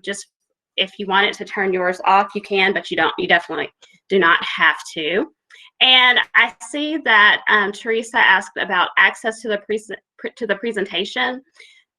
Just if you want it to turn yours off, you can, but you definitely do not have to. And I see that Teresa asked about access to the presentation.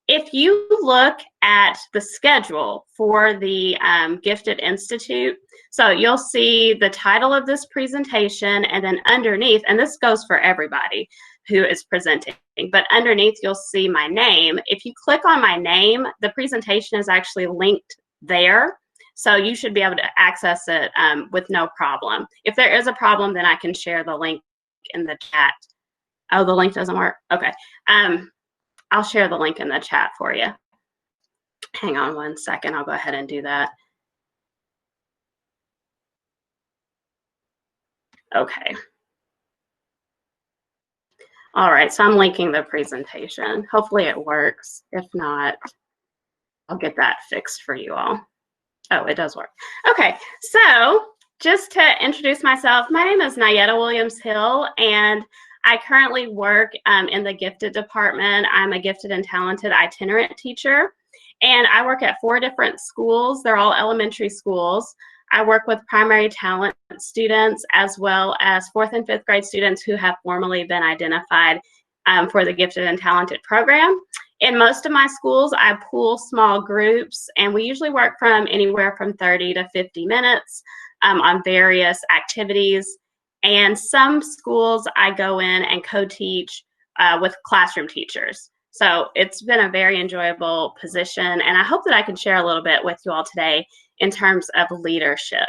If you look at the schedule for the Gifted Institute, so you'll see the title of this presentation, and then underneath, and this goes for everybody who is presenting, but underneath you'll see my name. If you click on my name, the presentation is actually linked there. So you should be able to access it with no problem. If there is a problem, then I can share the link in the chat. Oh, the link doesn't work? Okay. I'll share the link in the chat for you. Hang on one second. I'll go ahead and do that. Okay. All right, so I'm linking the presentation. Hopefully it works. If not, I'll get that fixed for you all. Oh, it does work. Okay, so just to introduce myself, my name is Nyetta Williams-Hill, and I currently work in the gifted department. I'm a gifted and talented itinerant teacher, and I work at 4 different schools. They're all elementary schools. I work with primary talent students as well as 4th and 5th grade students who have formally been identified for the Gifted and Talented program. In most of my schools, I pool small groups, and we usually work from anywhere from 30 to 50 minutes on various activities. And some schools I go in and co-teach with classroom teachers. So it's been a very enjoyable position, and I hope that I can share a little bit with you all today in terms of leadership.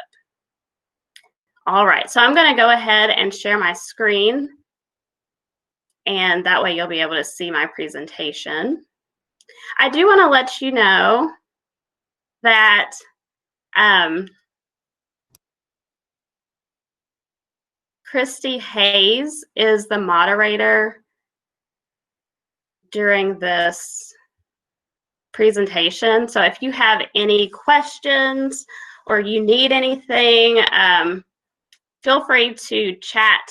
All right, so I'm going to go ahead and share my screen, and that way you'll be able to see my presentation. I do want to let you know that Christy Hayes is the moderator during this presentation. So if you have any questions or you need anything, feel free to chat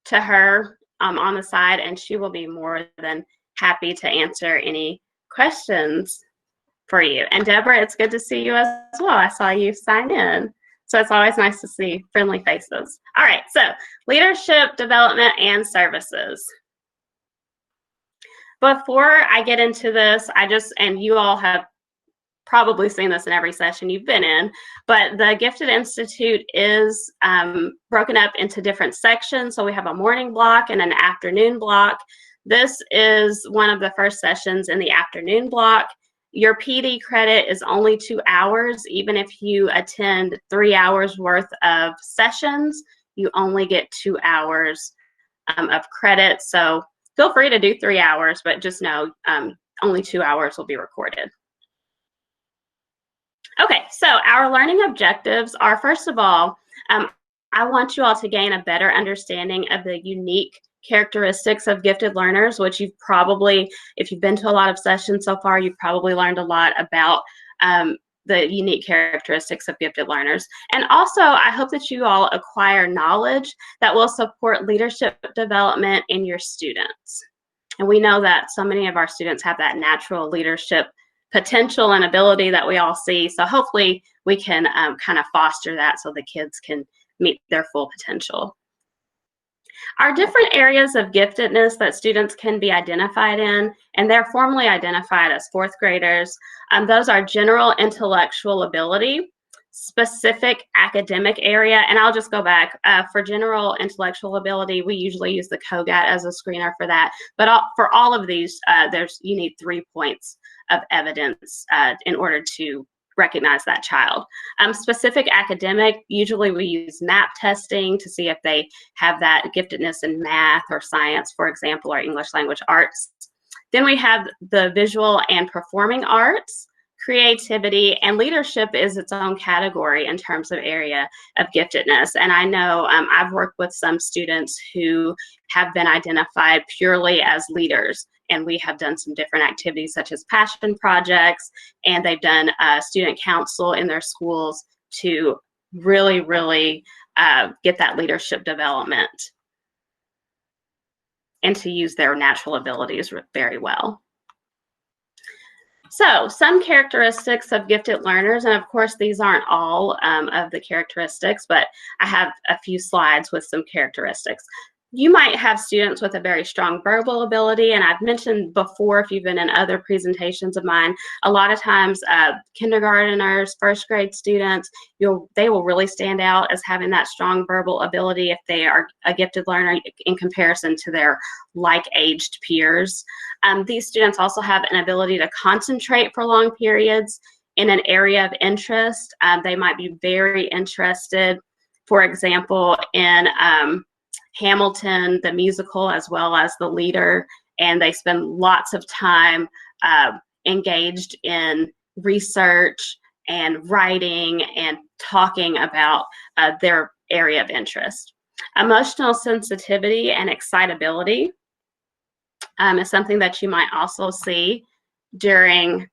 to her on the side, and she will be more than happy to answer any questions for you. And Deborah, it's good to see you as well. I saw you sign in. So it's always nice to see friendly faces. All right, so leadership, development, and services. Before I get into this, and you all have probably seen this in every session you've been in, but the Gifted Institute is broken up into different sections. So we have a morning block and an afternoon block. This is one of the first sessions in the afternoon block. Your PD credit is only 2 hours. Even if you attend 3 hours worth of sessions, you only get 2 hours of credit. So feel free to do 3 hours, but just know only 2 hours will be recorded. Okay, so our learning objectives are, first of all, I want you all to gain a better understanding of the unique characteristics of gifted learners, which you've probably, if you've been to a lot of sessions so far, you've probably learned a lot about the unique characteristics of gifted learners. And also, I hope that you all acquire knowledge that will support leadership development in your students. And we know that so many of our students have that natural leadership potential and ability that we all see. So hopefully we can kind of foster that so the kids can meet their full potential. Our different areas of giftedness that students can be identified in, and they're formally identified as 4th graders, those are general intellectual ability, specific academic area, and I'll just go back. For general intellectual ability, we usually use the COGAT as a screener for that, but for all of these, you need 3 points of evidence in order to recognize that child. Specific academic, usually we use MAP testing to see if they have that giftedness in math or science, for example, or English language arts. Then we have the visual and performing arts, creativity, and leadership is its own category in terms of area of giftedness. And I know I've worked with some students who have been identified purely as leaders, and we have done some different activities such as passion projects, and they've done student council in their schools to really, really get that leadership development and to use their natural abilities very well. So some characteristics of gifted learners, and of course these aren't all of the characteristics, but I have a few slides with some characteristics. You might have students with a very strong verbal ability, and I've mentioned before, if you've been in other presentations of mine, a lot of times kindergarteners, first grade students, they will really stand out as having that strong verbal ability if they are a gifted learner in comparison to their like-aged peers. These students also have an ability to concentrate for long periods in an area of interest. They might be very interested, for example, in Hamilton, the musical, as well as the leader, and they spend lots of time engaged in research and writing and talking about their area of interest. Emotional sensitivity and excitability is something that you might also see during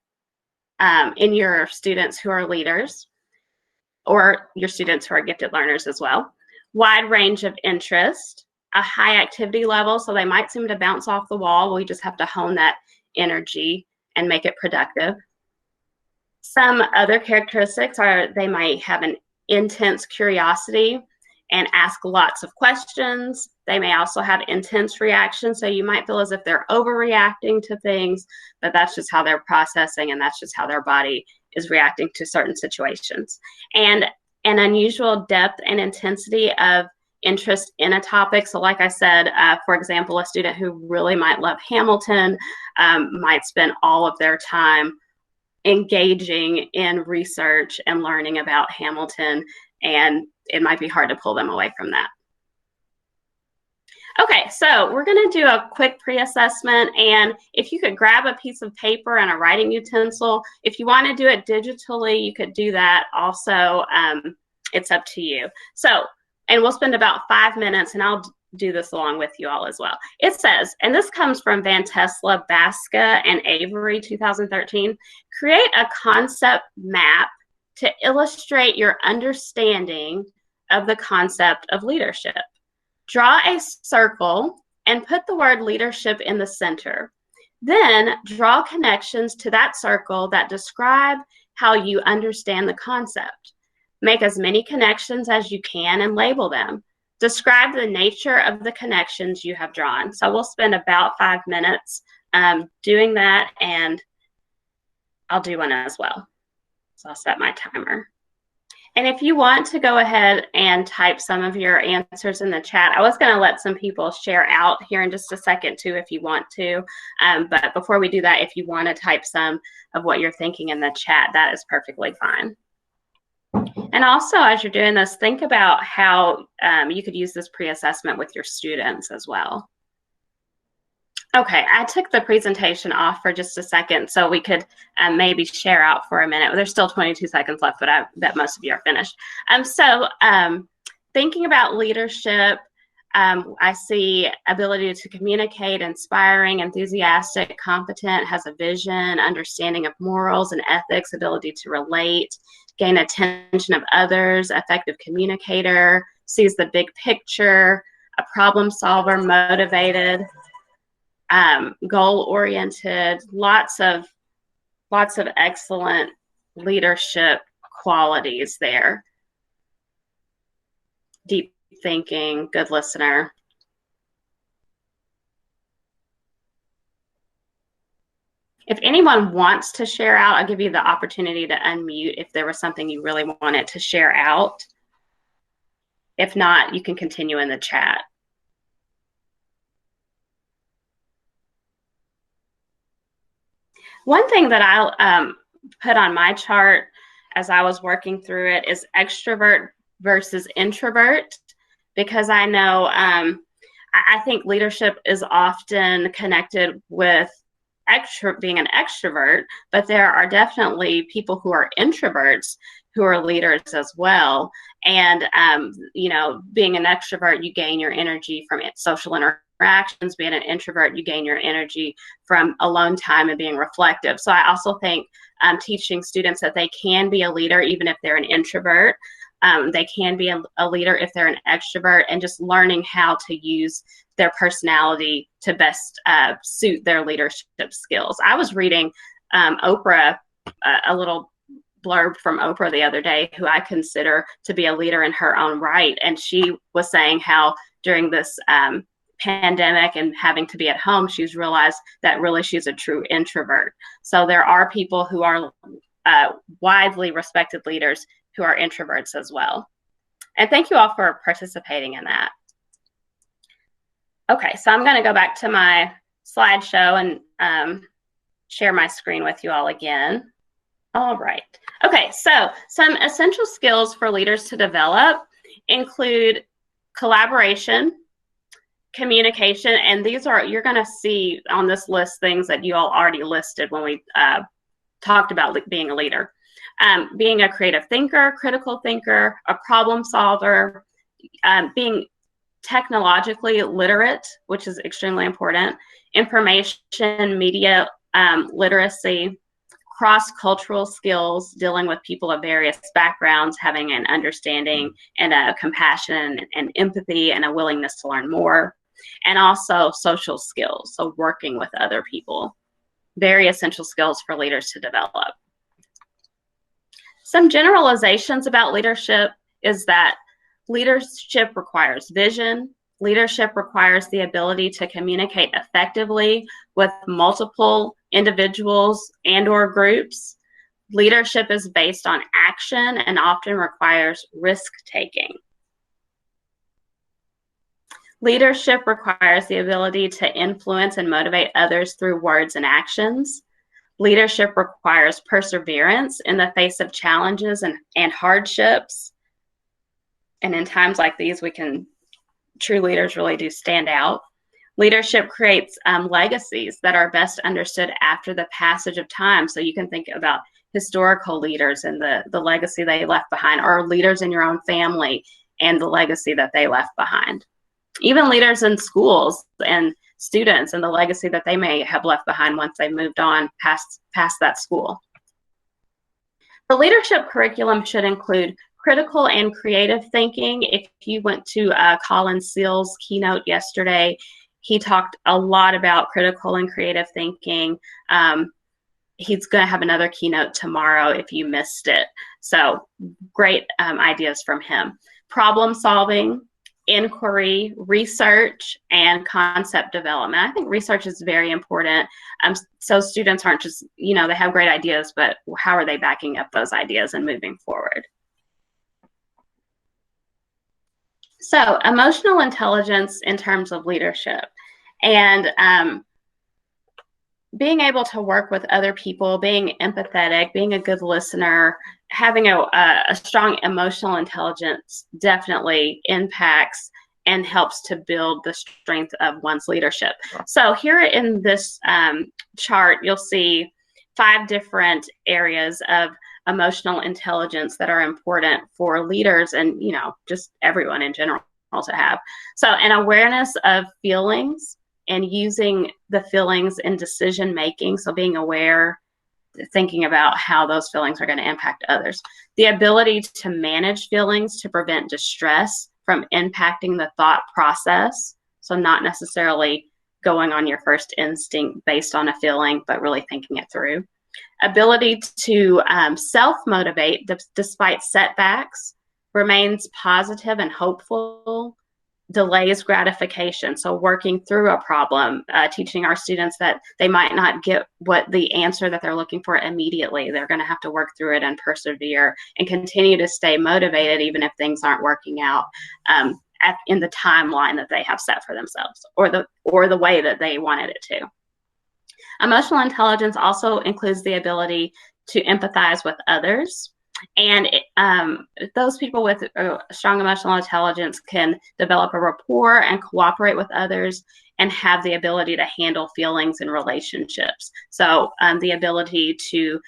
in your students who are leaders, or your students who are gifted learners as well. Wide range of interest, a high activity level, so they might seem to bounce off the wall. We just have to hone that energy and make it productive. Some other characteristics are they might have an intense curiosity and ask lots of questions. They may also have intense reactions, so you might feel as if they're overreacting to things, but that's just how they're processing, and that's just how their body is reacting to certain situations. And an unusual depth and intensity of interest in a topic. So like I said, for example, a student who really might love Hamilton might spend all of their time engaging in research and learning about Hamilton, and it might be hard to pull them away from that. Okay, so we're going to do a quick pre-assessment, and if you could grab a piece of paper and a writing utensil, if you want to do it digitally, you could do that also. It's up to you. So, and we'll spend about 5 minutes, and I'll do this along with you all as well. It says, and this comes from Van Tesla, Baska, and Avery, 2013, create a concept map to illustrate your understanding of the concept of leadership. Draw a circle and put the word leadership in the center. Then draw connections to that circle that describe how you understand the concept. Make as many connections as you can and label them. Describe the nature of the connections you have drawn. So we'll spend about 5 minutes doing that, and I'll do one as well. So I'll set my timer. And if you want to go ahead and type some of your answers in the chat, I was going to let some people share out here in just a second too if you want to. But before we do that, if you want to type some of what you're thinking in the chat, that is perfectly fine. And also, as you're doing this, think about how you could use this pre-assessment with your students as well. Okay, I took the presentation off for just a second so we could maybe share out for a minute. There's still 22 seconds left, but I bet most of you are finished. Thinking about leadership, I see ability to communicate, inspiring, enthusiastic, competent, has a vision, understanding of morals and ethics, ability to relate, gain attention of others, effective communicator, sees the big picture, a problem solver, motivated, goal-oriented, lots of excellent leadership qualities there. Deep thinking, good listener. If anyone wants to share out, I'll give you the opportunity to unmute if there was something you really wanted to share out. If not, you can continue in the chat. One thing that I'll put on my chart as I was working through it is extrovert versus introvert, because I know I think leadership is often connected with being an extrovert, but there are definitely people who are introverts who are leaders as well. And you know, being an extrovert, you gain your energy from social interactions. Being an introvert, you gain your energy from alone time and being reflective. So I also think teaching students that they can be a leader even if they're an introvert. They can be a leader if they're an extrovert, and just learning how to use their personality to best suit their leadership skills. I was reading Oprah, a little blurb from Oprah the other day, who I consider to be a leader in her own right. And she was saying how during this pandemic and having to be at home, she's realized that really she's a true introvert. So there are people who are widely respected leaders who are introverts as well. And thank you all for participating in that. Okay, so I'm going to go back to my slideshow and share my screen with you all again. All right. Okay, so some essential skills for leaders to develop include collaboration, communication, and these are, you're going to see on this list things that you all already listed when we talked about being a leader. Being a creative thinker, critical thinker, a problem solver, being technologically literate, which is extremely important, information, media literacy, cross-cultural skills, dealing with people of various backgrounds, having an understanding and a compassion and empathy and a willingness to learn more, and also social skills, so working with other people. Very essential skills for leaders to develop. Some generalizations about leadership is that leadership requires vision. Leadership requires the ability to communicate effectively with multiple individuals and/or groups. Leadership is based on action and often requires risk-taking. Leadership requires the ability to influence and motivate others through words and actions. Leadership requires perseverance in the face of challenges and hardships. And in times like these, true leaders really do stand out. Leadership creates legacies that are best understood after the passage of time. So you can think about historical leaders and the legacy they left behind, or leaders in your own family and the legacy that they left behind. Even leaders in schools and students and the legacy that they may have left behind once they moved on past that school. The leadership curriculum should include critical and creative thinking. If you went to Colin Seal's keynote yesterday, he talked a lot about critical and creative thinking. He's going to have another keynote tomorrow if you missed it. So great ideas from him. Problem solving, inquiry, research, and concept development. I think research is very important. So students aren't just, they have great ideas, but how are they backing up those ideas and moving forward? So emotional intelligence in terms of leadership, and being able to work with other people, being empathetic, being a good listener, having a strong emotional intelligence definitely impacts and helps to build the strength of one's leadership. So here in this chart, you'll see 5 different areas of emotional intelligence that are important for leaders and, just everyone in general to have. So an awareness of feelings and using the feelings in decision making. So being aware, thinking about how those feelings are going to impact others. The ability to manage feelings to prevent distress from impacting the thought process. So not necessarily going on your first instinct based on a feeling, but really thinking it through. Ability to self-motivate despite setbacks, remains positive and hopeful, delays gratification. So working through a problem, teaching our students that they might not get the answer that they're looking for immediately. They're going to have to work through it and persevere and continue to stay motivated even if things aren't working out in the timeline that they have set for themselves or the way that they wanted it to. Emotional intelligence also includes the ability to empathize with others. And those people with strong emotional intelligence can develop a rapport and cooperate with others and have the ability to handle feelings in relationships. So the ability to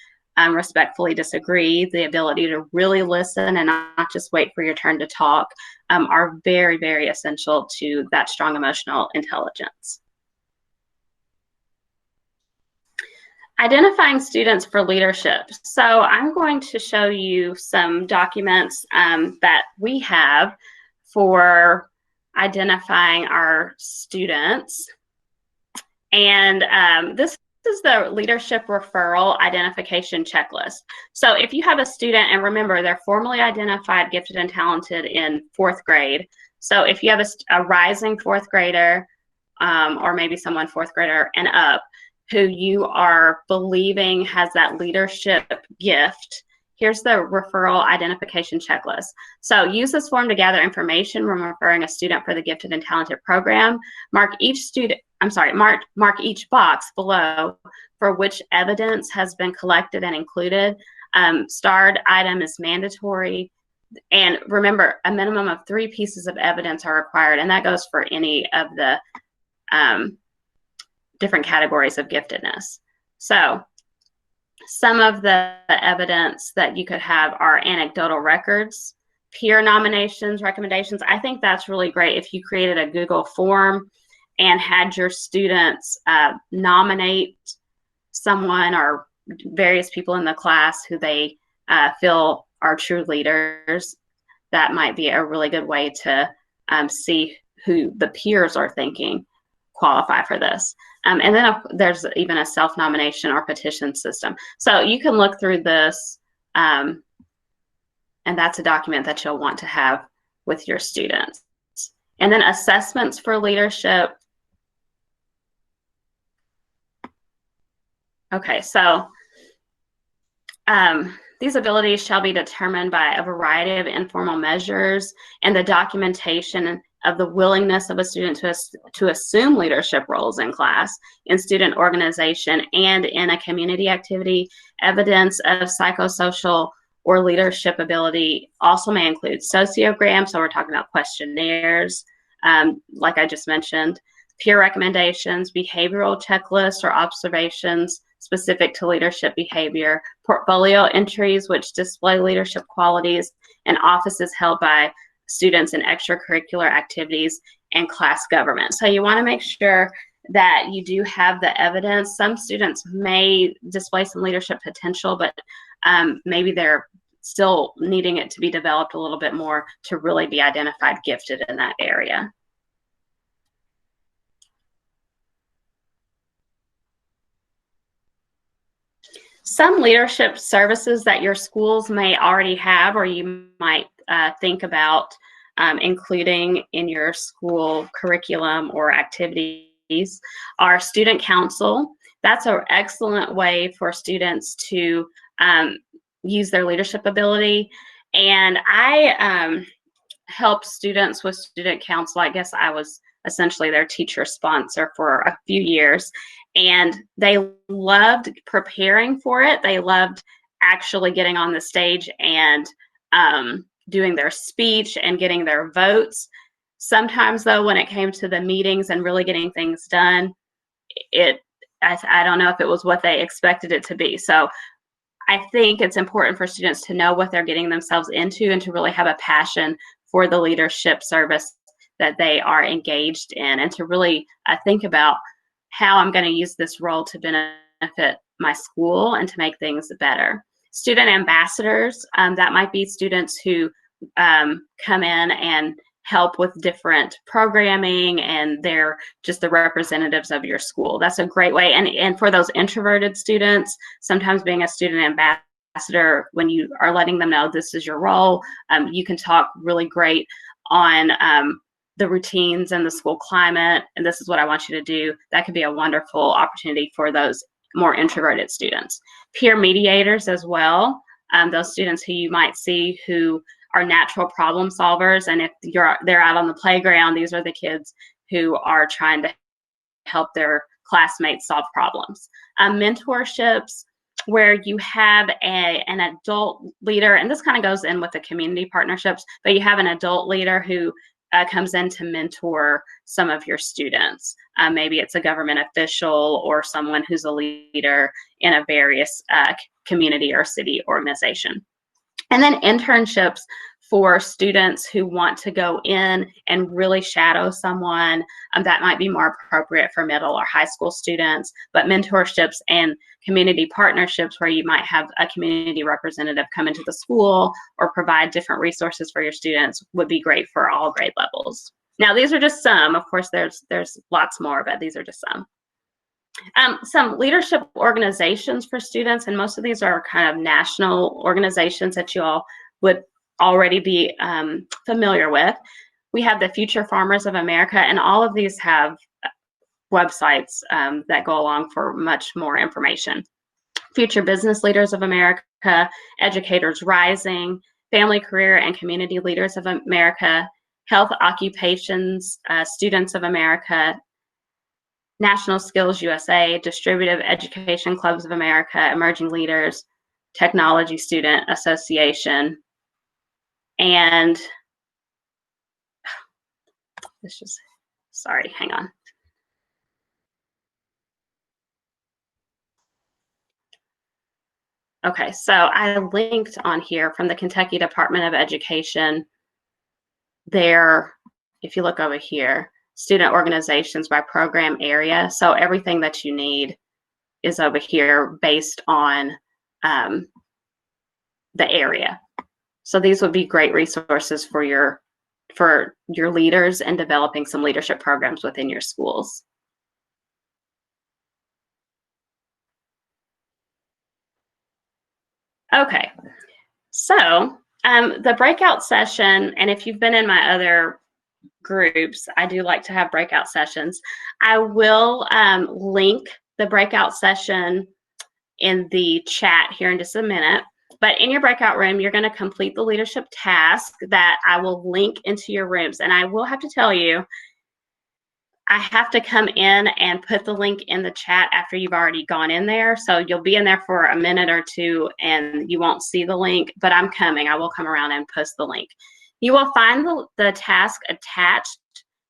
respectfully disagree, the ability to really listen and not just wait for your turn to talk are very, very essential to that strong emotional intelligence. Identifying students for leadership. So I'm going to show you some documents that we have for identifying our students. And this is the leadership referral identification checklist. So if you have a student, and remember, they're formally identified gifted and talented in 4th grade. So if you have a rising 4th grader, or maybe someone 4th grader and up, who you are believing has that leadership gift, here's the referral identification checklist. So use this form to gather information when referring a student for the gifted and talented program. Mark each box below for which evidence has been collected and included. Starred item is mandatory. And remember, a minimum of 3 pieces of evidence are required, and that goes for any of the different categories of giftedness. So some of the evidence that you could have are anecdotal records, peer nominations, recommendations. I think that's really great if you created a Google form and had your students nominate someone or various people in the class who they feel are true leaders. That might be a really good way to see who the peers are thinking qualify for this. And then there's even a self-nomination or petition system. So you can look through this, and that's a document that you'll want to have with your students. And then assessments for leadership. Okay, so these abilities shall be determined by a variety of informal measures and the documentation of the willingness of a student to assume leadership roles in class, in student organization, and in a community activity. Evidence of psychosocial or leadership ability also may include sociograms, so we're talking about questionnaires, like I just mentioned, peer recommendations, behavioral checklists or observations specific to leadership behavior, portfolio entries which display leadership qualities, and offices held by students in extracurricular activities and class government. So you want to make sure that you do have the evidence. Some students may display some leadership potential, but maybe they're still needing it to be developed a little bit more to really be identified gifted in that area. Some leadership services that your schools may already have, or you might think about including in your school curriculum or activities, are student council. That's an excellent way for students to use their leadership ability. And I help students with student council. I guess I was essentially their teacher sponsor for a few years. And they loved preparing for it. They loved actually getting on the stage and doing their speech and getting their votes. Sometimes, though, when it came to the meetings and really getting things done, I don't know if it was what they expected it to be. So I think it's important for students to know what they're getting themselves into and to really have a passion for the leadership service that they are engaged in, and to really think about how I'm going to use this role to benefit my school and to make things better. Student ambassadors, that might be students who come in and help with different programming, and they're just the representatives of your school. That's a great way. And for those introverted students, sometimes being a student ambassador, when you are letting them know this is your role, you can talk really great on the routines and the school climate, and this is what I want you to do. That could be a wonderful opportunity for those more introverted students. Peer mediators as well, those students who you might see who are natural problem solvers, and if they're out on the playground, these are the kids who are trying to help their classmates solve problems. Mentorships, where you have an adult leader, and this kind of goes in with the community partnerships, but you have an adult leader who comes in to mentor some of your students. Maybe it's a government official or someone who's a leader in a various community or city organization. And then internships for students who want to go in and really shadow someone. That might be more appropriate for middle or high school students, but mentorships and community partnerships where you might have a community representative come into the school or provide different resources for your students would be great for all grade levels. Now, these are just some. Of course, there's lots more, but these are just some. Some leadership organizations for students, and most of these are kind of national organizations that you all would already be familiar with. We have the Future Farmers of America, and all of these have websites that go along for much more information. Future Business Leaders of America, Educators Rising, Family, Career, and Community Leaders of America, Health Occupations Students of America, National Skills USA, Distributive Education Clubs of America, Emerging Leaders, Technology Student Association, and this just, sorry, hang on. Okay, so I linked on here from the Kentucky Department of Education. There, if you look over here, student organizations by program area. So everything that you need is over here based on the area. So these would be great resources for your leaders and developing some leadership programs within your schools. Okay, so the breakout session, and if you've been in my other groups, I do like to have breakout sessions. I will link the breakout session in the chat here in just a minute. But in your breakout room, you're going to complete the leadership task that I will link into your rooms. And I will have to tell you, I have to come in and put the link in the chat after you've already gone in there. So you'll be in there for a minute or two and you won't see the link, but I'm coming. I will come around and post the link. You will find the task attached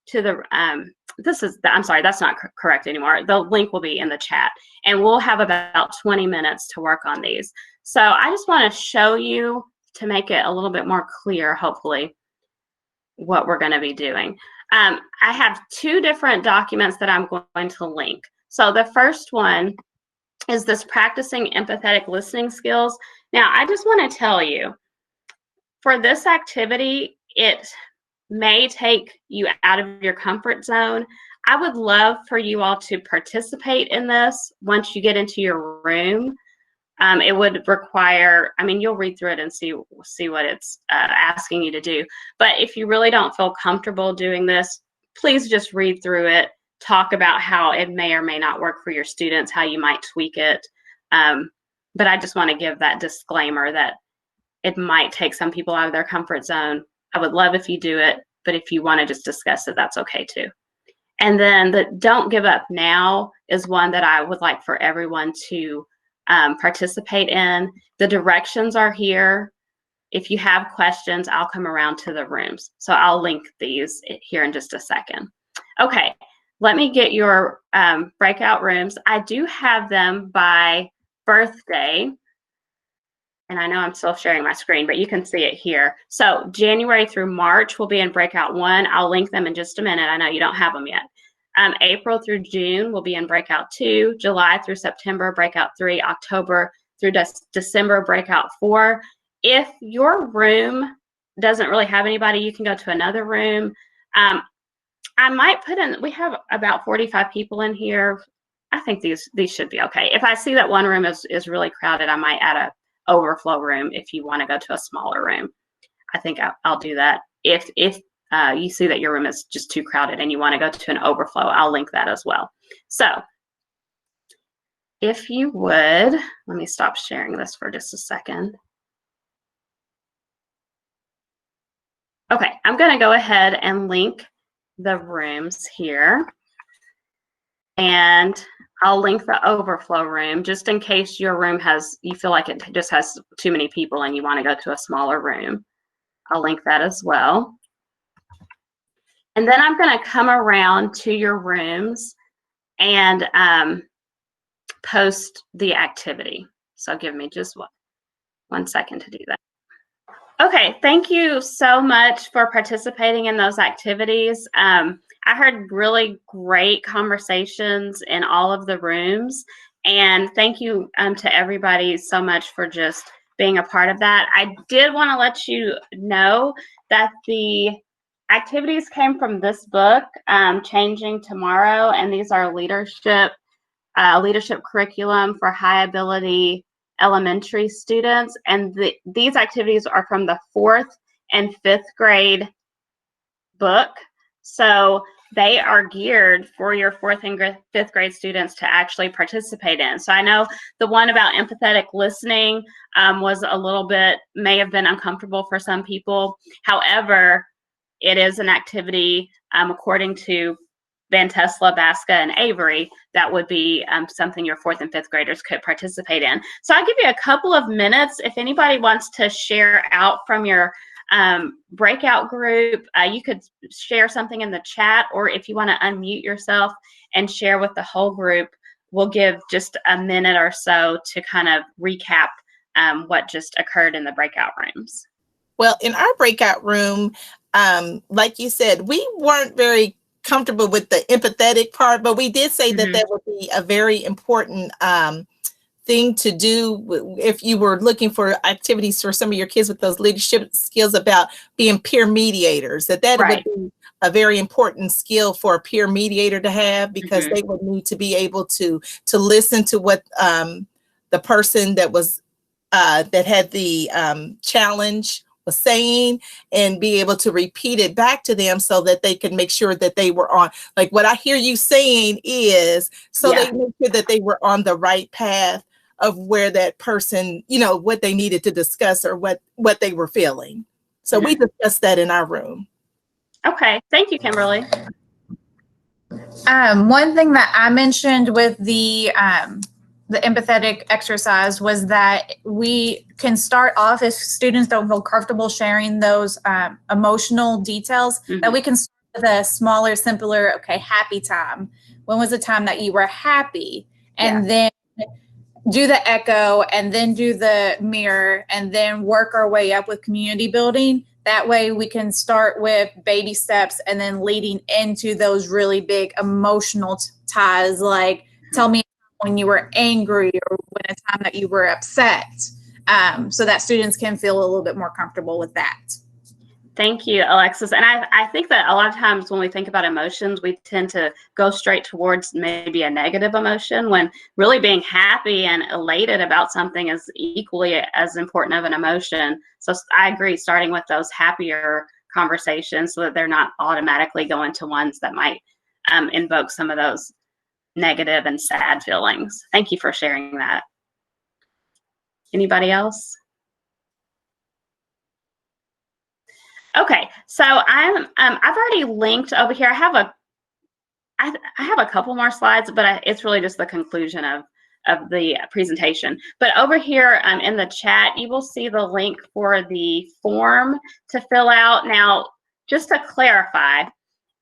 to the, I'm sorry, that's not correct anymore. The link will be in the chat and we'll have about 20 minutes to work on these. So I just want to show you to make it a little bit more clear, hopefully, what we're going to be doing. I have two different documents that I'm going to link. So the first one is this practicing empathetic listening skills. Now, I just want to tell you, for this activity, it may take you out of your comfort zone. I would love for you all to participate in this once you get into your room. It would require, I mean, you'll read through it and see what it's asking you to do. But if you really don't feel comfortable doing this, please just read through it, talk about how it may or may not work for your students, how you might tweak it. But I just want to give that disclaimer that it might take some people out of their comfort zone. I would love if you do it, but if you want to just discuss it, that's okay too. And then the Don't Give Up Now is one that I would like for everyone to participate in. The directions are here. If you have questions, I'll come around to the rooms. So I'll link these here in just a second. Okay, let me get your breakout rooms. I do have them by birthday. And I know I'm still sharing my screen, but you can see it here. So January through March will be in breakout 1. I'll link them in just a minute. I know you don't have them yet. April through June will be in breakout 2, July through September, breakout 3, October through December, breakout 4. If your room doesn't really have anybody, you can go to another room. I might put in, we have about 45 people in here. I think these should be okay. If I see that one room is really crowded, I might add a overflow room if you want to go to a smaller room. I think I'll do that. If you see that your room is just too crowded and you want to go to an overflow, I'll link that as well. So if you would, let me stop sharing this for just a second. Okay, I'm going to go ahead and link the rooms here. And I'll link the overflow room just in case your room you feel like it just has too many people and you want to go to a smaller room. I'll link that as well. And then I'm going to come around to your rooms and post the activity. So give me just one second to do that. Okay, thank you so much for participating in those activities. I heard really great conversations in all of the rooms, and thank you to everybody so much for just being a part of that. I did want to let you know that the activities came from this book, Changing Tomorrow, and these are leadership leadership curriculum for high ability elementary students. And these activities are from the 4th and 5th grade book. So they are geared for your 4th and 5th grade students to actually participate in. So I know the one about empathetic listening was a little bit, may have been uncomfortable for some people. However, it is an activity, according to Van Tesla, Baska, and Avery, that would be something your 4th and 5th graders could participate in. So I'll give you a couple of minutes. If anybody wants to share out from your breakout group, you could share something in the chat, or if you want to unmute yourself and share with the whole group, we'll give just a minute or so to kind of recap what just occurred in the breakout rooms. Well, in our breakout room, like you said, we weren't very comfortable with the empathetic part, but we did say that that would be a very important thing to do if you were looking for activities for some of your kids with those leadership skills about being peer mediators, that Right. would be a very important skill for a peer mediator to have, because they would need to be able to listen to what the person that was that had the challenge was saying, and be able to repeat it back to them so that they can make sure that they were on, like, what I hear you saying is, so they make sure that they were on the right path of where that person, you know, what they needed to discuss or what they were feeling. So we discussed that in our room. Okay, thank you, Kimberly. One thing that I mentioned with the empathetic exercise was that we can start off, if students don't feel comfortable sharing those emotional details, that we can start with a smaller, simpler, okay, happy time. When was the time that you were happy? And then do the echo, and then do the mirror, and then work our way up with community building. That way we can start with baby steps and then leading into those really big emotional ties, like tell me when you were angry or when a time that you were upset, so that students can feel a little bit more comfortable with that. Thank you, Alexis. And I think that a lot of times when we think about emotions, we tend to go straight towards maybe a negative emotion, when really being happy and elated about something is equally as important of an emotion. So I agree, starting with those happier conversations so that they're not automatically going to ones that might invoke some of those negative and sad feelings. Thank you for sharing that. Anybody else? Okay, so I've already linked over here. I have a couple more slides, but it's really just the conclusion of the presentation. But over here in the chat, you will see the link for the form to fill out. Now, just to clarify,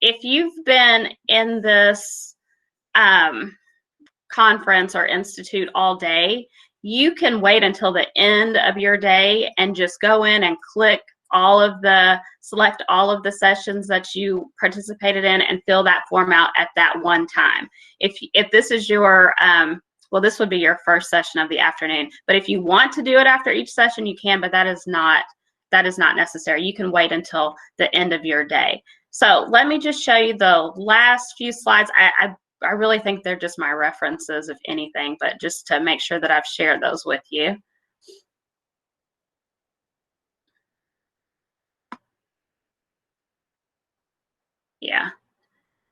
if you've been in this conference or institute all day, you can wait until the end of your day and just go in and select all of the sessions that you participated in and fill that form out at that one time. If this is your, well, this would be your first session of the afternoon, but if you want to do it after each session, you can, but that is not necessary. You can wait until the end of your day. So let me just show you the last few slides. I really think they're just my references, if anything, but just to make sure that I've shared those with you. Yeah.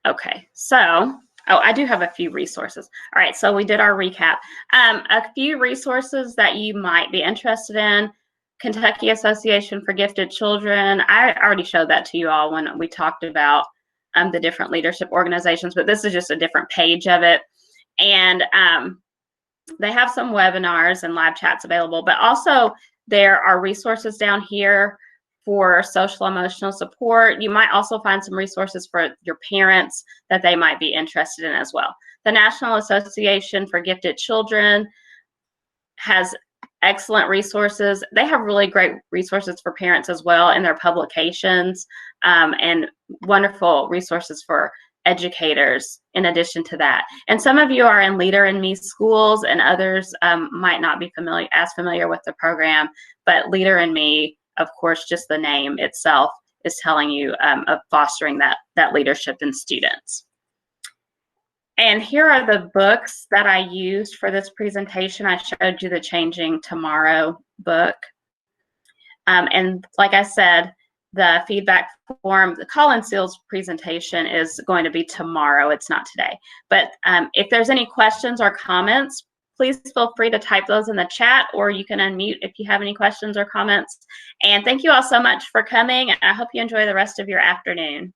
Okay. So, I do have a few resources. All right. So we did our recap. A few resources that you might be interested in. Kentucky Association for Gifted Children. I already showed that to you all when we talked about the different leadership organizations, but this is just a different page of it. And they have some webinars and live chats available, but also there are resources down here for social emotional support. You might also find some resources for your parents that they might be interested in as well. The National Association for Gifted Children has excellent resources. They have really great resources for parents as well in their publications, and wonderful resources for educators in addition to that. And some of you are in Leader in Me schools, and others might not be as familiar with the program, but Leader in Me, of course, just the name itself is telling you of fostering that leadership in students. And here are the books that I used for this presentation. I showed you the Changing Tomorrow book. And like I said, the feedback form, the Colin Seals presentation is going to be tomorrow. It's not today. But if there's any questions or comments, please feel free to type those in the chat, or you can unmute if you have any questions or comments. And thank you all so much for coming. I hope you enjoy the rest of your afternoon.